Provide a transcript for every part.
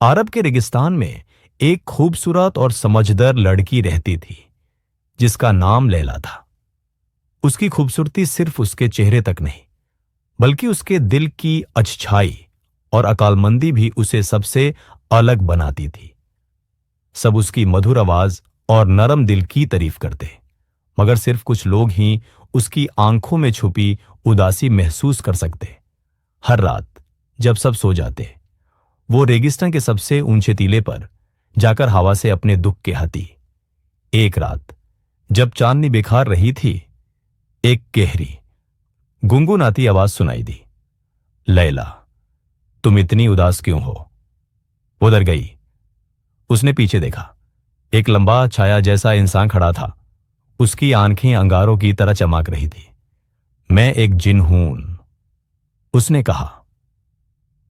अरब के रेगिस्तान में एक खूबसूरत और समझदार लड़की रहती थी जिसका नाम लैला था। उसकी खूबसूरती सिर्फ उसके चेहरे तक नहीं, बल्कि उसके दिल की अच्छाई और अक्लमंदी भी उसे सबसे अलग बनाती थी। सब उसकी मधुर आवाज और नरम दिल की तारीफ करते, मगर सिर्फ कुछ लोग ही उसकी आंखों में छुपी उदासी महसूस कर सकते। हर रात जब सब सो जाते, वो रेगिस्तान के सबसे ऊंचे टीले पर जाकर हवा से अपने दुख कहती। एक रात जब चांदनी बिखार रही थी, एक गहरी गुनगुनाती आवाज सुनाई दी, लैला, तुम इतनी उदास क्यों हो? वो डर गई। उसने पीछे देखा। एक लंबा छाया जैसा इंसान खड़ा था। उसकी आंखें अंगारों की तरह चमक रही थी। मैं एक जिन हूं, उसने कहा।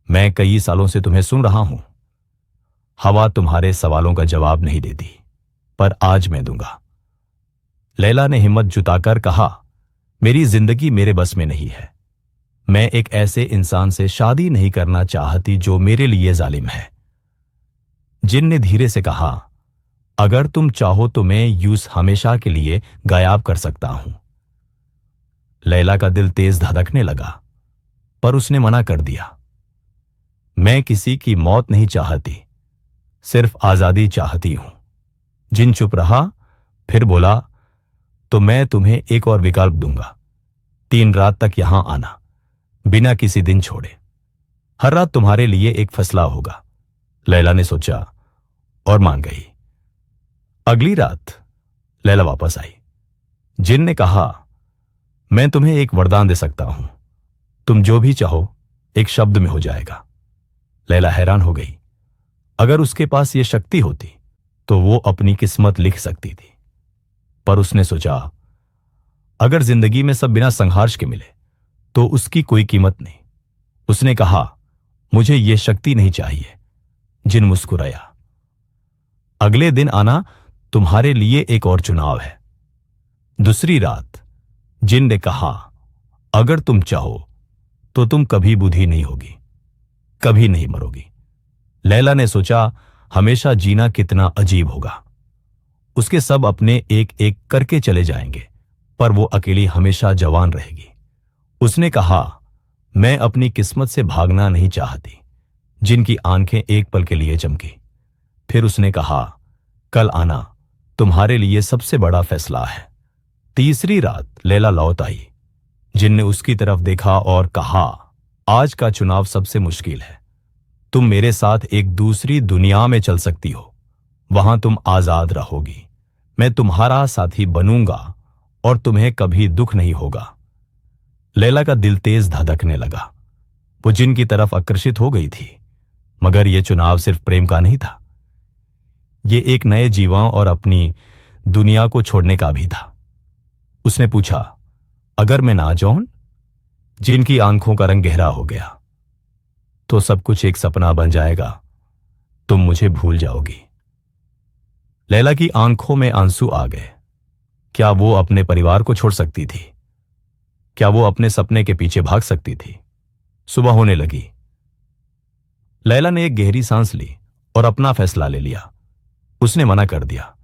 मैं कई सालों से तुम्हें सुन रहा हूं। हवा तुम्हारे सवालों का जवाब नहीं देती, पर आज मैं दूंगा। लैला ने हिम्मत जुटाकर कहा, मेरी जिंदगी मेरे बस में नहीं है। मैं एक ऐसे इंसान से शादी नहीं करना चाहती जो मेरे लिए जालिम है। जिन ने धीरे से कहा, अगर तुम चाहो तो मैं यूस हमेशा के लिए गायब कर सकता हूं। लैला का दिल तेज धड़कने लगा, पर उसने मना कर दिया। मैं किसी की मौत नहीं चाहती, सिर्फ आजादी चाहती हूं। जिन चुप रहा, फिर बोला, तो मैं तुम्हें एक और विकल्प दूंगा। 3 रात तक यहां आना, बिना किसी दिन छोड़े। हर रात तुम्हारे लिए एक फैसला होगा। लैला ने सोचा और मान गई। अगली रात लैला वापस आई। जिन ने कहा, मैं तुम्हें एक वरदान दे सकता हूं। तुम जो भी चाहो एक शब्द में हो जाएगा। लैला हैरान हो गई। अगर उसके पास यह शक्ति होती तो वो अपनी किस्मत लिख सकती थी। पर उसने सोचा, अगर जिंदगी में सब बिना संघर्ष के मिले तो उसकी कोई कीमत नहीं। उसने कहा, मुझे यह शक्ति नहीं चाहिए। जिन मुस्कुराया। अगले दिन आना तुम्हारे लिए एक और चुनाव है। दूसरी रात जिन ने कहा, अगर तुम चाहो तो तुम कभी बूढ़ी नहीं होगी, कभी नहीं मरोगी। लैला ने सोचा, हमेशा जीना कितना अजीब होगा। उसके सब अपने एक एक करके चले जाएंगे, पर वो अकेली हमेशा जवान रहेगी। उसने कहा, मैं अपनी किस्मत से भागना नहीं चाहती। जिनकी आंखें एक पल के लिए चमकी। फिर उसने कहा, कल आना, तुम्हारे लिए सबसे बड़ा फैसला है। तीसरी रात लैला लौट आई। जिन ने उसकी तरफ देखा और कहा, आज का चुनाव सबसे मुश्किल है। तुम मेरे साथ एक दूसरी दुनिया में चल सकती हो। वहां तुम आजाद रहोगी। मैं तुम्हारा साथी बनूंगा और तुम्हें कभी दुख नहीं होगा। लैला का दिल तेज धड़कने लगा। वो जिन की तरफ आकर्षित हो गई थी, मगर यह चुनाव सिर्फ प्रेम का नहीं था। यह एक नए जीवन और अपनी दुनिया को छोड़ने का भी था। उसने पूछा, अगर मैं ना जाऊं? जिन की आंखों का रंग गहरा हो गया। तो सब कुछ एक सपना बन जाएगा। तुम मुझे भूल जाओगी। लैला की आंखों में आंसू आ गए। क्या वो अपने परिवार को छोड़ सकती थी? क्या वो अपने सपने के पीछे भाग सकती थी? सुबह होने लगी। लैला ने एक गहरी सांस ली और अपना फैसला ले लिया। उसने मना कर दिया।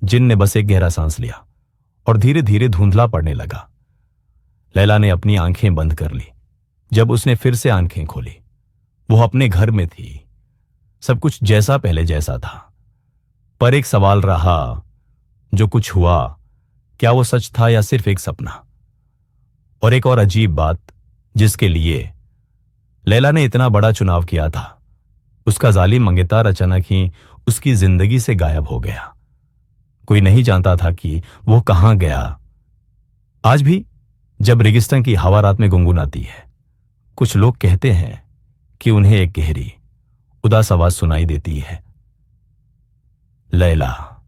जिन ने बस एक गहरा सांस लिया और धीरे धीरे धुंधला पड़ने लगा। लैला ने अपनी आंखें बंद कर ली। जब उसने फिर से आंखें खोली, वो अपने घर में थी। सब कुछ जैसा पहले जैसा था, पर एक सवाल रहा, जो कुछ हुआ, क्या वो सच था या सिर्फ एक सपना? और एक और अजीब बात, जिसके लिए लैला ने इतना बड़ा चुनाव किया था, उसका जालिम मंगेतर अचानक ही उसकी जिंदगी से गायब हो गया। कोई नहीं जानता था कि वो कहां गया। आज भी जब रेगिस्तान की हवा रात में गुनगुनाती है, कुछ लोग कहते हैं कि उन्हें एक गहरी उदास आवाज सुनाई देती है, लैला।